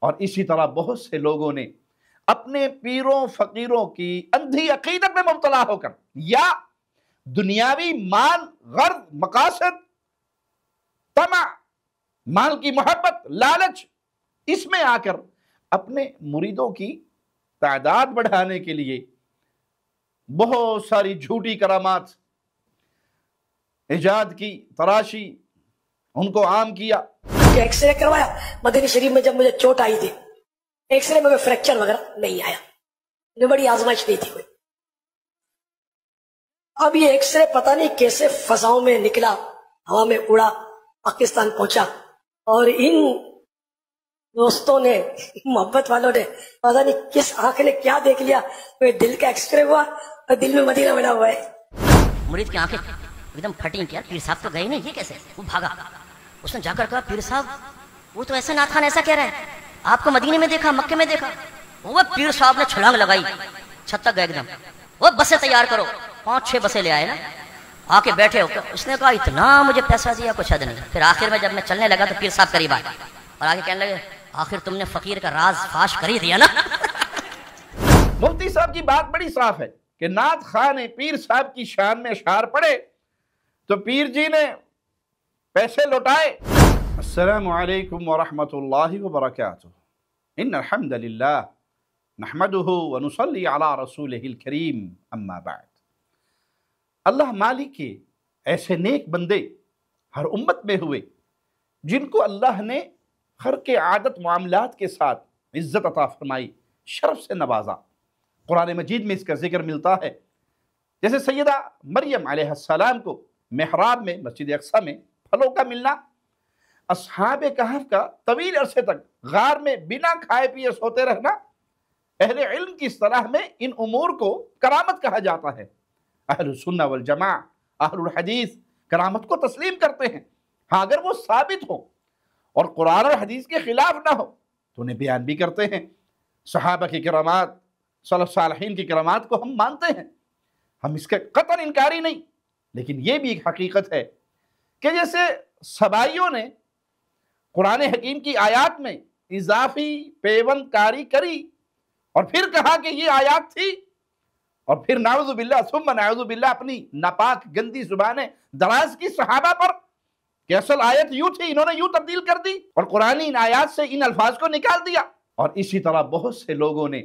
اور اسی طرح بہت سے لوگوں نے اپنے پیروں فقیروں کی اندھی عقیدت میں مبتلا ہو کر یا دنیاوی مال، غرض، مقاصد، طمع، مال کی محبت، لالچ، اس میں آ کر اپنے مریدوں کی تعداد بڑھانے کے لیے بہت ساری جھوٹی کرامات ایجاد کی، تراشی، ان کو عام کیا۔ ایکس رے کروایا مدینہ شریف میں، جب مجھے چوٹ آئی تھی ایکس رے میں فریکچر وغیرہ نہیں آیا، یہ بڑی آزمائش نہیں تھی کوئی۔ اب یہ ایکس رے پتہ نہیں کیسے فضاؤں میں نکلا، ہوا میں اڑا، پاکستان پہنچا، اور ان دوستوں نے، محبت والوں نے پتہ نہیں کس آنکھ نے کیا دیکھ لیا، کوئی دل کا ایکس رے ہوا اور دل میں مدینہ بنا ہوا ہے۔ مرید کی آنکھیں ایک دم پھٹی کیا، پیر صاحب تو گئے نہیں، یہ کیسے؟ وہ بھاگا، اس نے جا کر کہا پیر صاحب وہ تو ایسے نعت خان ایسا کہہ رہے ہیں، آپ کو مدینے میں دیکھا، مکے میں دیکھا۔ وہ پیر صاحب نے چھلانگ لگائی، چھت تک گئے ایک دم، وہ بسیں تیار کرو، 5-6 بسیں لے آئے نا، آ کے بیٹھے ہو۔ اس نے کہا اتنا مجھے پیسہ دیا کچھ حد نہیں۔ پھر آخر میں جب میں چلنے لگا تو پیر صاحب قریب آئے اور آگے کہنے لگے آخر تم نے فقیر کا راز فاش کر ہی دیا نا۔ مفتی صاحب کی بات بڑی صاف ہے کہ نعت خواہ نے پیر صاحب کی شان میں اشعار پڑھے تو پیر جی نے پیسے لوٹائے۔ السلام علیکم ورحمۃ اللہ وبرکاتہ۔ ان الحمد للہ نحمده ونصلی علی رسولہ الکریم، اما بعد۔ اللہ مالک کے ایسے نیک بندے ہر امت میں ہوئے جن کو اللہ نے خرق عادت معاملات کے ساتھ عزت عطا فرمائی، شرف سے نوازا۔ قرآن مجید میں اس کا ذکر ملتا ہے، جیسے سیدہ مریم علیہ السلام کو محراب میں مسجد اقصی میں پھلوں کا ملنا، اصحاب کہف کا طویل عرصے تک غار میں بنا کھائے پیے سوتے رہنا۔ اہل علم کی اصطلاح میں ان امور کو کرامت کہا جاتا ہے۔ اہل السنہ والجماع، اہل الحدیث کرامت کو تسلیم کرتے ہیں، ہاں اگر وہ ثابت ہو اور قرآن اور حدیث کے خلاف نہ ہو تو انہیں بیان بھی کرتے ہیں۔ صحابہ کی کرامات، سلف صالحین کی کرامات کو ہم مانتے ہیں، ہم اس کے قطعاً انکاری نہیں، لیکن یہ بھی ایک حقیقت ہے کہ جیسے سبائیوں نے قرآن حکیم کی آیات میں اضافی پیوند کاری کری اور پھر کہا کہ یہ آیات تھی، اور پھر نعوذ باللہ ثم نعوذ باللہ اپنی ناپاک گندی زبانیں دراز کی صحابہ پر کہ اصل آیت یوں تھی، انہوں نے یوں تبدیل کر دی اور قرآن ان آیات سے ان الفاظ کو نکال دیا۔ اور اسی طرح بہت سے لوگوں نے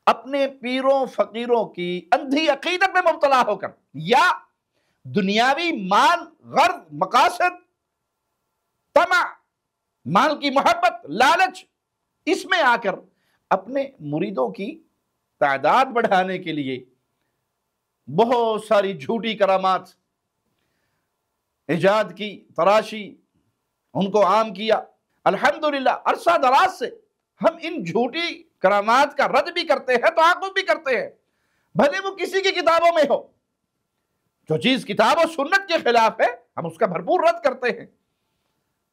اپنے پیروں فقیروں کی اندھی عقیدت میں مبتلا ہو کر یا دنیاوی مال، غرض، مقاصد، طمع، مال کی محبت، لالچ، اس میں آ کر اپنے مریدوں کی تعداد بڑھانے کے لیے بہت ساری جھوٹی کرامات ایجاد کی، تراشی، ان کو عام کیا۔ الحمدللہ عرصہ دراز سے ہم ان جھوٹی کرامات کا رد بھی کرتے ہیں، تعاقب بھی کرتے ہیں، بھلے وہ کسی کی کتابوں میں ہو۔ جو چیز کتاب و سنت کے خلاف ہے ہم اس کا بھرپور رد کرتے ہیں۔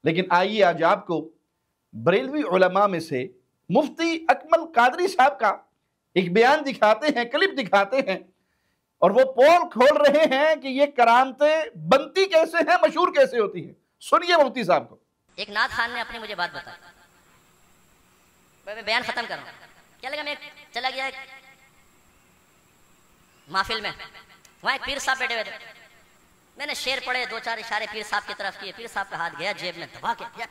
لیکن آئیے آج آپ کو بریلوی علماء میں سے مفتی اکمل قادری صاحب کا ایک بیان دکھاتے ہیں، کلپ دکھاتے ہیں، اور وہ پول کھول رہے ہیں کہ یہ کرامتیں بنتی کیسے ہیں، مشہور کیسے ہوتی ہیں۔ سنیے مفتی صاحب کو۔ ایک نعت خان نے اپنی مجھے بات بتائی، میں بیان ختم کروں۔ کیا لگا، میں چلا گیا ایک محفل میں، وہاں ایک پیر صاحب بیٹھے ہوئے تھے، میں نے شعر پڑھے، 2-4 اشارے پیر صاحب کی طرف کیے، پیر صاحب کا ہاتھ گیا جیب میں، دبا کے کیا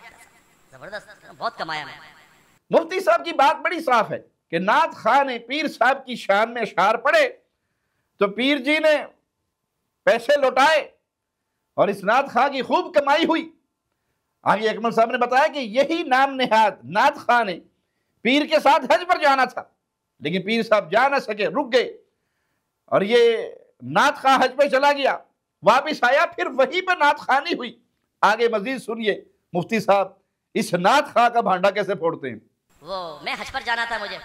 زبردست، بہت کمایا میں۔ مفتی صاحب کی بات بڑی صاف ہے کہ نعت خواہ نے پیر صاحب کی شان میں اشعار پڑھے تو پیر جی نے پیسے لوٹائے اور اس نعت خواہ کی خوب کمائی ہوئی۔ آگے اکمل صاحب نے بتایا کہ یہی نام نہاد نعت خواہ نے پیر کے ساتھ حج پر جانا تھا، لیکن پیر صاحب جا نہ سکے، رک گئے، اور یہ نعت خواہ حج پہ چلا گیا، واپس آیا، پھر وہیں پہ نعت خوانی ہوئی۔ آگے مزید سنیے مفتی صاحب اس نعت خواہ کا بھانڈا کیسے پھوڑتے ہیں۔ وہ میں حج پر جانا تھا، مجھے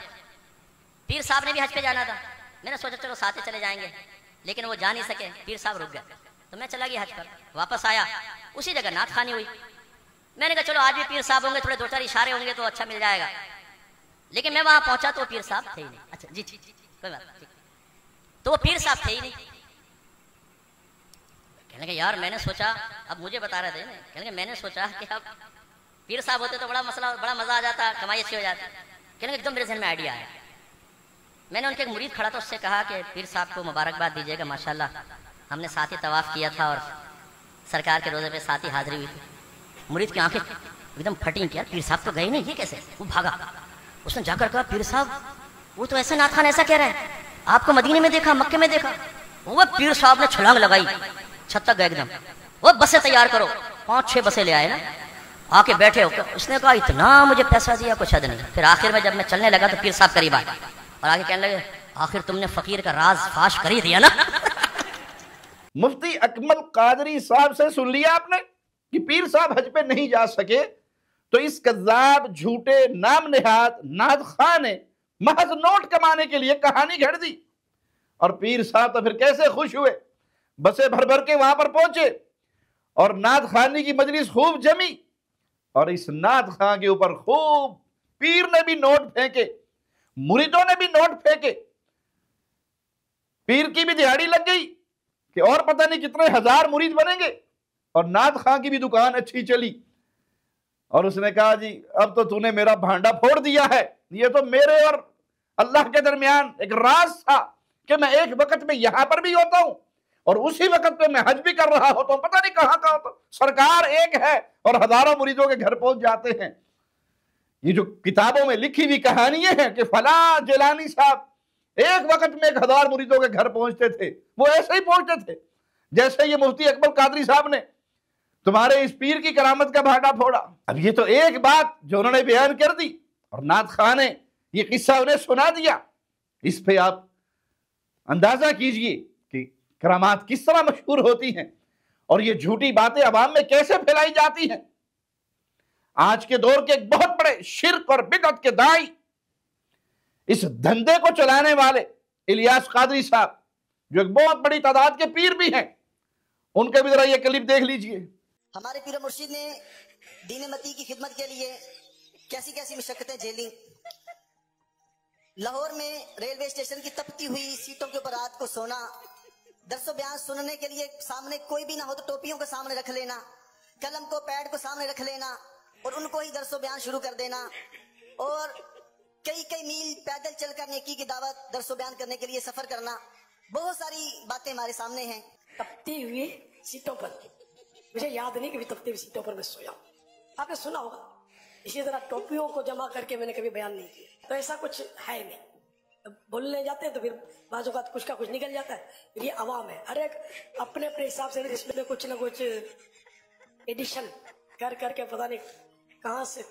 پیر صاحب نے بھی حج پہ جانا تھا، میں نے سوچا چلو ساتھ چلے جائیں گے، لیکن وہ جا نہیں سکے، پیر صاحب رک گئے، تو میں چلا گیا حج پر، واپس آیا، اسی جگہ نعت خوانی ہوئی۔ میں نے کہا چلو آج بھی پیر صاحب ہوں گے، تھوڑے 2-4 اشارے ہوں گے تو اچھا مل جائے گا، لیکن میں وہاں پہنچا تو پیر صاحب تھے ہی نہیں۔ اچھا جی کوئی بات نہیں، تو وہ پیر صاحب تھے ہی نہیں۔ کہنے کہ یار میں نے سوچا، اب مجھے بتا رہے تھے، کہنے کہ میں نے سوچا کہ اب پیر صاحب ہوتے تو بڑا مسئلہ، بڑا مزہ آ جاتا، کمائی اچھی ہو جاتی. کہنے ایک دم میرے ذہن میں آئیڈیا آیا. میں نے ان کے ایک مرید کھڑا تھا، اس سے کہا کہ پیر صاحب کو مبارکباد دیجیے گا، ماشاءاللہ ہم نے ساتھ ہی طواف کیا تھا اور سرکار کے روزے پہ ساتھ ہی حاضری ہوئی تھی. مرید کی آنکھیں ایک دم پھٹی کہ یار پیر صاحب تو گئے نہیں، یہ کیسے؟ وہ بھاگا. اس نے جا کر کہا پیر صاحب وہ تو ایسے نعت خان ایسا کہہ رہا ہے، آپ کو مدینے میں دیکھا، مکے میں دیکھا. وہ پیر صاحب نے چھلانگ لگائی، چھت تک گئے ایک دم. وہ بسیں تیار کرو، 5-6 بسیں لے آئے نا، آ کے بیٹھے ہو. اس نے کہا اتنا مجھے پیسہ دیا کچھ حد نہیں. پھر آخر میں جب میں چلنے لگا تو پیر صاحب قریب آئے اور آگے کہنے لگے آخر تم نے فقیر کا راز فاش کر ہی دیا نا. مفتی اکمل قادری صاحب سے سن لیا آپ نے کہ پیر صاحب حج پہ نہیں جا سکے، تو اس کذاب جھوٹے نام نہاد نعت خواہ نے محض نوٹ کمانے کے لیے کہانی گھڑ دی. اور پیر صاحب تو پھر کیسے خوش ہوئے، بسیں بھر بھر کے وہاں پر پہنچے اور نعت خوانی کی مجلس خوب جمی. اور اس نعت خواہ کے اوپر خوب پیر نے بھی نوٹ پھینکے، مریدوں نے بھی نوٹ پھینکے. پیر کی بھی دہاڑی لگ گئی کہ اور پتہ نہیں کتنے ہزار مرید بنیں گے، اور نعت خواہ کی بھی دکان اچھی چلی. اور اس نے کہا جی اب تو نے میرا بھانڈا پھوڑ دیا ہے، یہ تو میرے اور اللہ کے درمیان ایک راز تھا کہ میں ایک وقت میں یہاں پر بھی ہوتا ہوں اور اسی وقت پہ میں حج بھی کر رہا ہوتا ہوں، پتہ نہیں کہاں کہاں ہوتا ہوں. سرکار ایک ہے اور ہزاروں مریدوں کے گھر پہنچ جاتے ہیں. یہ جو کتابوں میں لکھی ہوئی کہانیاں ہیں کہ فلاں جیلانی صاحب ایک وقت میں 1000 مریدوں کے گھر پہنچتے تھے، وہ ایسے ہی پہنچتے تھے جیسے یہ مفتی اکمل قادری صاحب نے تمہارے اس پیر کی کرامت کا بھانڈا پھوڑا. اب یہ تو ایک بات جو انہوں نے بیان کر دی اور نعت خواہ نے یہ قصہ انہیں سنا دیا. اس پہ آپ اندازہ کیجئے کہ کرامات کس طرح مشہور ہوتی ہیں اور یہ جھوٹی باتیں عوام میں کیسے پھیلائی جاتی ہیں. آج کے دور کے ایک بہت بڑے شرک اور بدعت کے داعی، اس دھندے کو چلانے والے الیاس قادری صاحب جو ایک بہت بڑی تعداد کے پیر بھی ہیں، ان کا بھی ذرا یہ کلپ دیکھ لیجئے. ہمارے پیر مرشد نے دین متی کی خدمت کے لیے کیسی کیسی مشقتیں جھیلی. لاہور میں ریلوے اسٹیشن کی تپتی ہوئی سیٹوں کے اوپر رات کو سونا، درس و بیان سننے کے لیے سامنے کوئی بھی نہ ہو تو ٹوپیوں کو سامنے رکھ لینا، قلم کو پیڈ کو سامنے رکھ لینا اور ان کو ہی درس و بیان شروع کر دینا، اور کئی میل پیدل چل کر نیکی کی دعوت درس و بیان کرنے کے لیے سفر کرنا. بہت ساری باتیں ہمارے سامنے ہیں. تپتی ہوئی سیٹوں پر، مجھے یاد نہیں کبھی تپتی ہوئی سیٹوں پر میں سویا ہوں. آپ نے سنا ہوگا. اسی طرح ٹوپیوں کو جمع کر کے میں نے کبھی بیان نہیں کیا، تو ایسا کچھ ہے نہیں. بولنے جاتے ہیں تو پھر بعض اوقات کچھ کا کچھ نکل جاتا ہے. یہ عوام ہے، ہر ایک اپنے اپنے حساب سے اس میں کچھ نہ کچھ ایڈیشن کر کے پتہ نہیں کہاں سے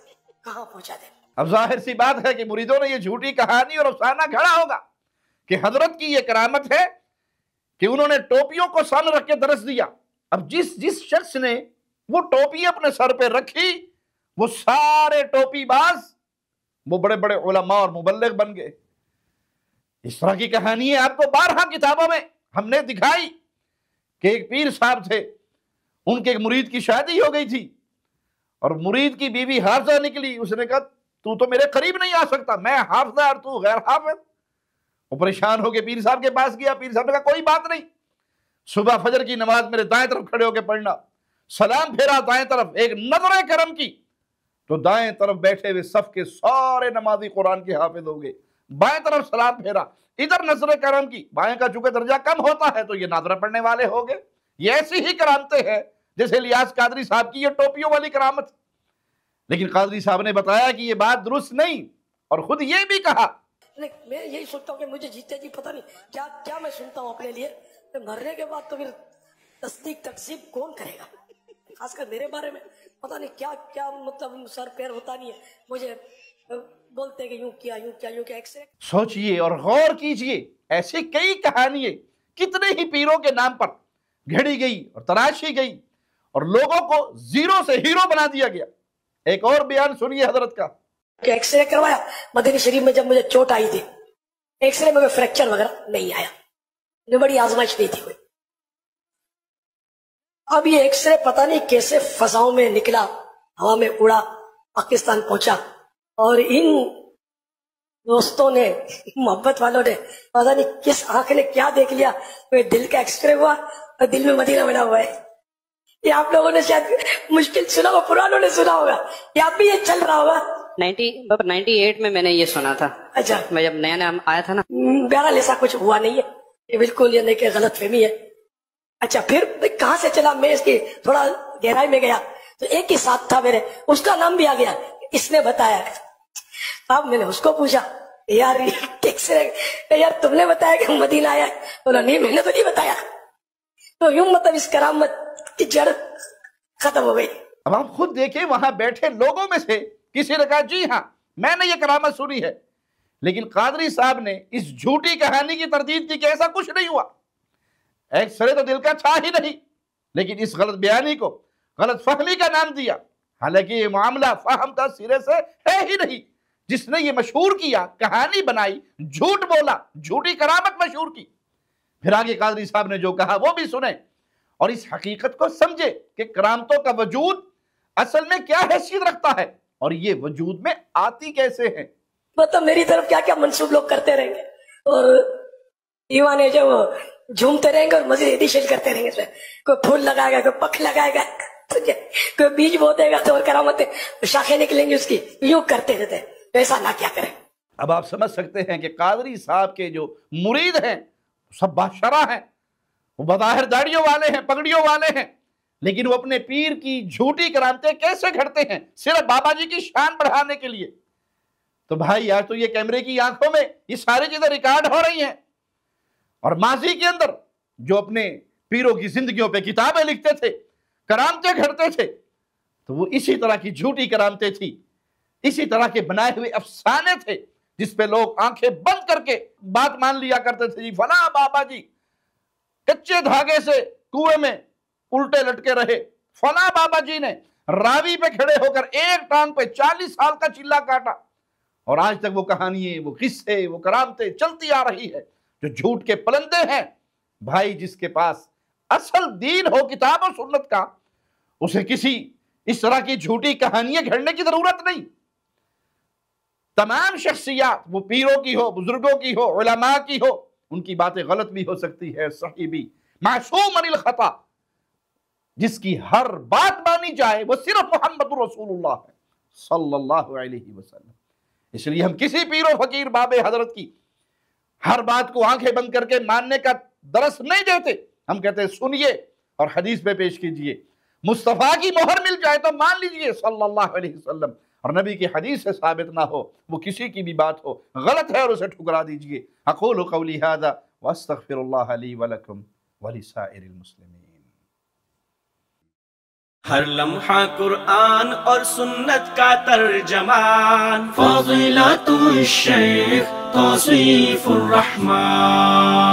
کہاں پہنچا دے. اب ظاہر سی بات ہے کہ مریدوں نے یہ جھوٹی کہانی اور افسانہ گھڑا ہوگا کہ حضرت کی یہ کرامت ہے کہ انہوں نے ٹوپیوں کو سامنے رکھ کے درس دیا. اب جس شخص نے وہ ٹوپی اپنے سر پہ رکھی وہ سارے ٹوپی باز وہ بڑے بڑے علماء اور مبلغ بن گئے. اس طرح کی کہانی ہے آپ کو 12 کتابوں میں ہم نے دکھائی کہ ایک پیر صاحب تھے، ان کے ایک مرید کی شادی ہو گئی تھی اور مرید کی بیوی حافظہ نکلی. اس نے کہا تو میرے قریب نہیں آ سکتا، میں حافظہ اور تو غیر حافظ. وہ پریشان ہو کے پیر صاحب کے پاس گیا. پیر صاحب نے کہا کوئی بات نہیں، صبح فجر کی نماز میرے دائیں طرف کھڑے ہو کے پڑھنا. سلام پھیرا دائیں طرف، ایک نظر کرم کی تو دائیں طرف بیٹھے ہوئے صف کے سارے نمازی قرآن کے حافظ ہو گئے. بائیں طرف سلام پھیرا، ادھر نظر کرم کی، بائیں کا چونکہ درجہ کم ہوتا ہے تو یہ ناظرہ پڑھنے والے ہو گئے. یہ ایسی ہی کرامتیں ہیں جیسے الیاس قادری صاحب کی یہ ٹوپیوں والی کرامت. لیکن قادری صاحب نے بتایا کہ یہ بات درست نہیں، اور خود یہ بھی کہا. میں یہی سوچتا ہوں کہ مجھے جیتے جی پتہ نہیں کیا میں سنتا ہوں اپنے لیے. مرنے کے بعد تو پھر تصدیق تکذیب کون کرے گا؟ خاص کر میرے بارے میں پتہ نہیں کیا مطلب سر پیر ہوتا نہیں ہے. مجھے بولتے کہ یوں کیا ایکسرے. سوچئے اور غور کیجئے، ایسی کئی کہانیاں کتنے ہی پیروں کے نام پر گھڑی گئی اور تراشی گئی اور لوگوں کو زیرو سے ہیرو بنا دیا گیا. ایک اور بیان سنیے حضرت کا. ایکسرے کروایا مدینہ شریف میں، جب مجھے چوٹ آئی تھی ایکسرے میں فریکچر وغیرہ نہیں آیا، یہ بڑی آزمائش نہیں تھی کوئی. اب یہ ایکسرے پتہ نہیں کیسے فضاؤں میں نکلا، ہوا میں اڑا، پاکستان پہنچا، اور ان دوستوں نے محبت والوں نے پتہ نہیں کس آنکھ نے کیا دیکھ لیا، کوئی دل کا ایکسرے ہوا اور دل میں مدینہ بنا ہوا ہے. یہ آپ لوگوں نے شاید مشکل سنا ہو، پرانوں نے سنا ہوگا، یہ آپ بھی یہ چل رہا ہوگا۔ 98 میں نے یہ سنا تھا، اچھا، میں جب نیا نیا آیا تھا نا۔ بہرحال ایسا کچھ ہوا نہیں ہے، یہ بالکل یعنی کہ غلط فہمی ہے۔ اچھا پھر کہاں سے چلا؟ میں اس کی تھوڑا گہرائی میں گیا تو ایک ہی ساتھ تھا میرے، اس کا نام بھی آ گیا، اس نے بتایا۔ اب میں نے اس کو پوچھا یار یار تم نے بتایا کہ مدینہ آیا ہے؟ بولا نہیں میں نے تو نہیں بتایا۔ تو یوں مطلب اس کرامت کی جڑ ختم ہو گئی۔ اب آپ خود دیکھیں وہاں بیٹھے لوگوں میں سے کسی نے کہا جی ہاں میں نے یہ کرامت سنی ہے، لیکن قادری صاحب نے اس جھوٹی کہانی کی تردید کی کہ ایسا کچھ نہیں ہوا۔ ایک سرے تو دل کا تھا ہی نہیں، لیکن اس غلط بیانی کو غلط فہمی کا نام دیا، حالانکہ یہ معاملہ فہم کا سرے سے ہے ہی نہیں۔ جس نے یہ مشہور کیا، کہانی بنائی، جھوٹ بولا، جھوٹی کرامت مشہور کی، پھر آگے قادری صاحب نے جو کہا وہ بھی سنیں اور اس حقیقت کو سمجھے کہ کرامتوں کا وجود اصل میں کیا حیثیت رکھتا ہے اور یہ وجود میں آتی کیسے ہیں۔ مطلب میری طرف کیا کیا منسوب لوگ کرتے رہیں گے اور دیوانے جو وہ جھومتے رہیں گے اور مزید ایڈیشن کرتے رہیں گے، کوئی پھول لگائے گا، کوئی پکھ لگائے گا، کوئی بیج بو دے گا تو کرامتیں شاخیں نکلیں گی اس کی، یوں کرتے رہتے ہیں۔ ایسا نہ کیا کریں۔ اب آپ سمجھ سکتے ہیں کہ قادری صاحب کے جو مرید ہیں سب بادشاہ ہیں، وہ بظاہر داڑیوں والے ہیں، پگڑیوں والے ہیں، لیکن وہ اپنے پیر کی جھوٹی کرامتیں کیسے گھڑتے ہیں؟ صرف بابا جی کی شان بڑھانے کے لیے۔ تو بھائی آج تو یہ کیمرے کی آنکھوں میں یہ ساری چیزیں ریکارڈ ہو رہی ہیں، اور ماضی کے اندر جو اپنے پیروں کی زندگیوں پہ کتابیں لکھتے تھے، کرامتیں گھڑتے تھے، تو وہ اسی طرح کی جھوٹی کرامتیں تھیں، اسی طرح کے بنائے ہوئے افسانے تھے جس پہ لوگ آنکھیں بند کر کے بات مان لیا کرتے تھے۔ جی فلاں بابا جی کچے دھاگے سے کنویں میں الٹے لٹکے رہے، فلاں بابا جی نے راوی پہ کھڑے ہو کر ایک ٹانگ پہ 40 سال کا چلا کاٹا، اور آج تک وہ کہانیاں، وہ قصے، وہ کرامتیں چلتی آ رہی ہے۔ جو جھوٹ کے پلندے ہیں بھائی، جس کے پاس اصل دین ہو کتاب و سنت کا، اسے کسی اس طرح کی جھوٹی کہانیاں گھڑنے کی ضرورت نہیں۔ تمام شخصیات، وہ پیروں کی ہو، بزرگوں کی ہو، علماء کی ہو، ان کی باتیں غلط بھی ہو سکتی ہے، صحیح بھی۔ معصوم عن الخطا، جس کی ہر بات مانی جائے وہ صرف محمد رسول اللہ ہے صلی اللہ علیہ وسلم۔ اس لیے ہم کسی پیر و فقیر باب حضرت کی ہر بات کو آنکھیں بند کر کے ماننے کا درس نہیں دیتے۔ ہم کہتے ہیں سنیے اور حدیث پہ پیش کیجئے، مصطفیٰ کی مہر مل جائے تو مان لیجئے صلی اللہ علیہ وسلم، اور نبی کی حدیث سے ثابت نہ ہو، وہ کسی کی بھی بات ہو، غلط ہے اور اسے ٹھکرا دیجئے۔ اقول قولی ھذا واستغفر اللہ لی ولکم ولسائر المسلمین۔ ہر لمحہ قرآن اور سنت کا ترجمان، فضیلت الشیخ توصیف الرحمان۔